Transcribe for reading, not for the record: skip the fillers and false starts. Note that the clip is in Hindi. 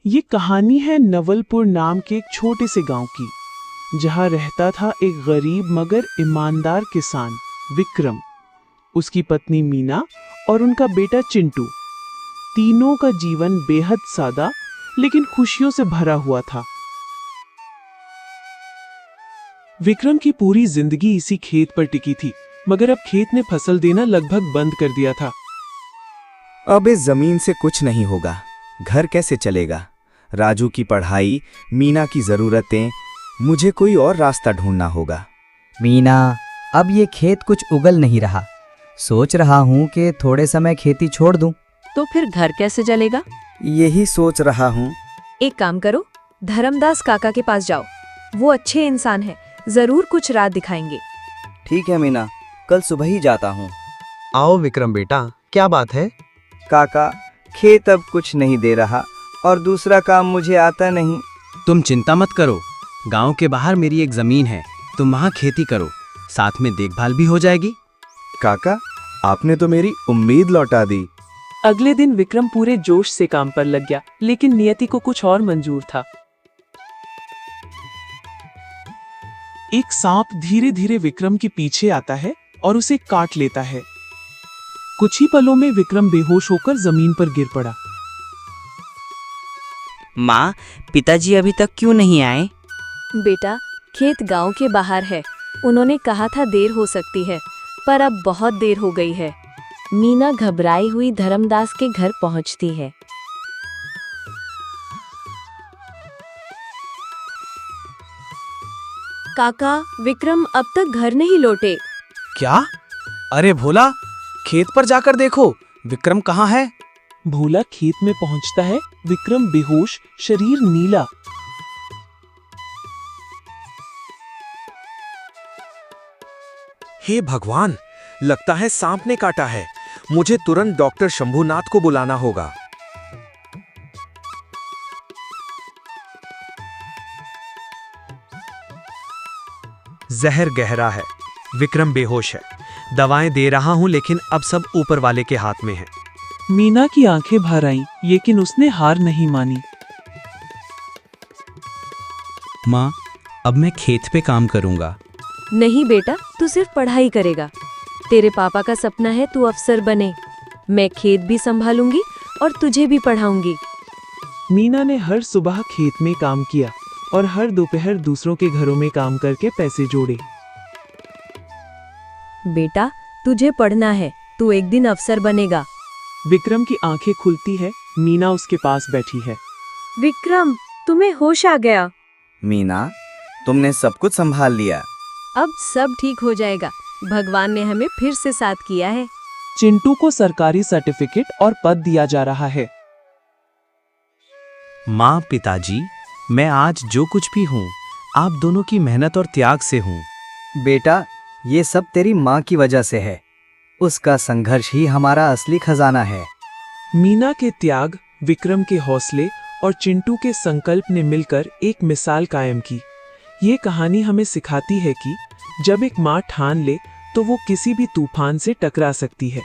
ये कहानी है नवलपुर नाम के एक छोटे से गांव की, जहां रहता था एक गरीब मगर ईमानदार किसान विक्रम, उसकी पत्नी मीना और उनका बेटा चिंटू। तीनों का जीवन बेहद सादा लेकिन खुशियों से भरा हुआ था। विक्रम की पूरी जिंदगी इसी खेत पर टिकी थी, मगर अब खेत ने फसल देना लगभग बंद कर दिया था। अब इस जमीन से कुछ नहीं होगा, घर कैसे चलेगा? राजू की पढ़ाई, मीना की जरूरतें, मुझे कोई और रास्ता ढूंढना होगा। मीना, अब ये खेत कुछ उगल नहीं रहा। सोच रहा हूँ कि थोड़े समय खेती छोड़ दूं। तो फिर घर कैसे चलेगा? यही सोच रहा हूँ। एक काम करो, धर्मदास काका के पास जाओ, वो अच्छे इंसान हैं, जरूर कुछ राह दिखाएंगे। ठीक है मीना, कल सुबह ही जाता हूँ। आओ विक्रम बेटा, क्या बात है? काका, खेत अब कुछ नहीं दे रहा और दूसरा काम मुझे आता नहीं। तुम चिंता मत करो, गांव के बाहर मेरी एक जमीन है, तुम वहां खेती करो, साथ में देखभाल भी हो जाएगी। काका, आपने तो मेरी उम्मीद लौटा दी। अगले दिन विक्रम पूरे जोश से काम पर लग गया, लेकिन नियति को कुछ और मंजूर था। एक सांप धीरे धीरे विक्रम के पीछे आता है और उसे काट लेता है। कुछ ही पलों में विक्रम बेहोश होकर जमीन पर गिर पड़ा। माँ, पिताजी अभी तक क्यों नहीं आए? बेटा, खेत गांव के बाहर है, उन्होंने कहा था देर हो सकती है, पर अब बहुत देर हो गई है। मीना घबराई हुई धर्मदास के घर पहुंचती है। काका, विक्रम अब तक घर नहीं लौटे। क्या? अरे भोला, खेत पर जाकर देखो, विक्रम कहाँ है? भोला खेत में पहुंचता है। विक्रम बेहोश, शरीर नीला। हे भगवान, लगता है सांप ने काटा है। मुझे तुरंत डॉक्टर शंभुनाथ को बुलाना होगा। जहर गहरा है, विक्रम बेहोश है। दवाएं दे रहा हूं, लेकिन अब सब ऊपर वाले के हाथ में है। मीना की आंखें भर आईं, लेकिन उसने हार नहीं मानी। माँ, अब मैं खेत पे काम करूंगा। नहीं बेटा, तू सिर्फ पढ़ाई करेगा। तेरे पापा का सपना है तू अफसर बने। मैं खेत भी संभालूंगी और तुझे भी पढ़ाऊंगी। मीना ने हर सुबह खेत में काम किया और हर दोपहर दूसरों के घरों में काम करके पैसे जोड़े। बेटा, तुझे पढ़ना है, तू एक दिन अफसर बनेगा। विक्रम की आंखें खुलती है। मीना उसके पास बैठी है। विक्रम, तुम्हें होश आ गया। मीना, तुमने सब कुछ संभाल लिया। अब सब ठीक हो जाएगा, भगवान ने हमें फिर से साथ किया है। चिंटू को सरकारी सर्टिफिकेट और पद दिया जा रहा है। माँ, पिताजी, मैं आज जो कुछ भी हूँ, आप दोनों की मेहनत और त्याग से हूँ। बेटा, ये सब तेरी माँ की वजह से है। उसका संघर्ष ही हमारा असली खजाना है। मीना के त्याग, विक्रम के हौसले और चिंटू के संकल्प ने मिलकर एक मिसाल कायम की। ये कहानी हमें सिखाती है कि जब एक माँ ठान ले तो वो किसी भी तूफान से टकरा सकती है।